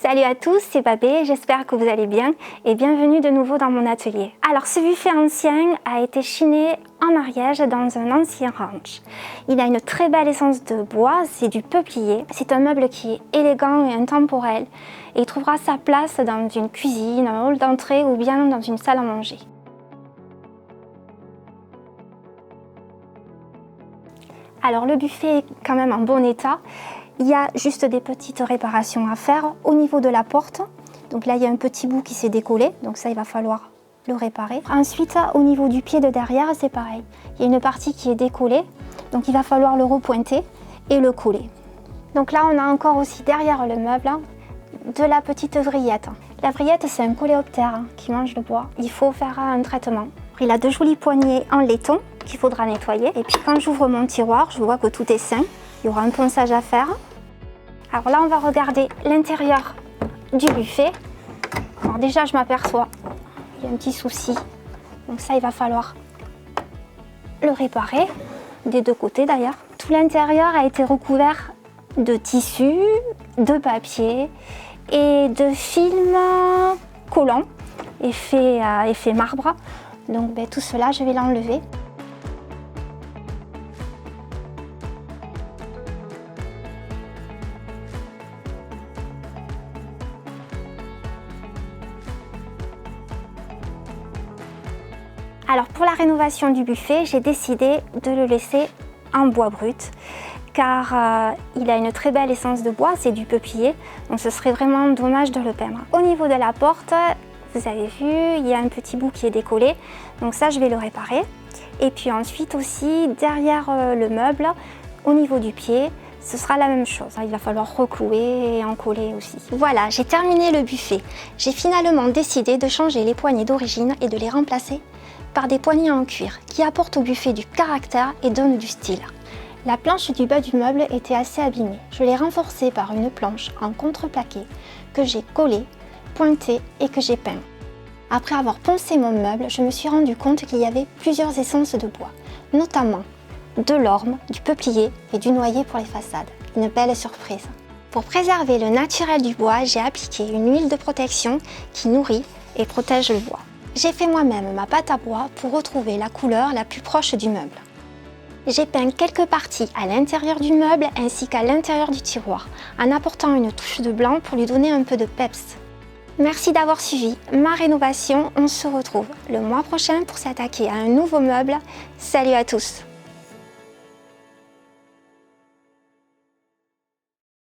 Salut à tous, c'est Babé, j'espère que vous allez bien et bienvenue de nouveau dans mon atelier. Alors ce buffet ancien a été chiné en Ariège dans un ancien ranch. Il a une très belle essence de bois, c'est du peuplier. C'est un meuble qui est élégant et intemporel et il trouvera sa place dans une cuisine, un hall d'entrée ou bien dans une salle à manger. Alors le buffet est quand même en bon état. Il y a juste des petites réparations à faire au niveau de la porte. Donc là, il y a un petit bout qui s'est décollé, donc ça, il va falloir le réparer. Ensuite, au niveau du pied de derrière, c'est pareil. Il y a une partie qui est décollée, donc il va falloir le repointer et le coller. Donc là, on a encore aussi derrière le meuble de la petite vrillette. La vrillette, c'est un coléoptère qui mange le bois. Il faut faire un traitement. Il a deux jolies poignées en laiton qu'il faudra nettoyer. Et puis quand j'ouvre mon tiroir, je vois que tout est sain. Il y aura un ponçage à faire. Alors là, on va regarder l'intérieur du buffet. Alors déjà, je m'aperçois, il y a un petit souci. Donc ça, il va falloir le réparer, des deux côtés d'ailleurs. Tout l'intérieur a été recouvert de tissu, de papier et de film collant, effet marbre. Donc tout cela, je vais l'enlever. Alors pour la rénovation du buffet, j'ai décidé de le laisser en bois brut car il a une très belle essence de bois, c'est du peuplier, donc ce serait vraiment dommage de le peindre. Au niveau de la porte, vous avez vu, il y a un petit bout qui est décollé, donc ça je vais le réparer. Et puis ensuite aussi, derrière le meuble, au niveau du pied, ce sera la même chose, il va falloir reclouer et en coller aussi. Voilà, j'ai terminé le buffet. J'ai finalement décidé de changer les poignées d'origine et de les remplacer par des poignées en cuir qui apportent au buffet du caractère et donnent du style. La planche du bas du meuble était assez abîmée. Je l'ai renforcée par une planche en contreplaqué que j'ai collée, pointée et que j'ai peint. Après avoir poncé mon meuble, je me suis rendu compte qu'il y avait plusieurs essences de bois, notamment de l'orme, du peuplier et du noyer pour les façades. Une belle surprise. Pour préserver le naturel du bois, j'ai appliqué une huile de protection qui nourrit et protège le bois. J'ai fait moi-même ma pâte à bois pour retrouver la couleur la plus proche du meuble. J'ai peint quelques parties à l'intérieur du meuble ainsi qu'à l'intérieur du tiroir, en apportant une touche de blanc pour lui donner un peu de peps. Merci d'avoir suivi ma rénovation, on se retrouve le mois prochain pour s'attaquer à un nouveau meuble. Salut à tous!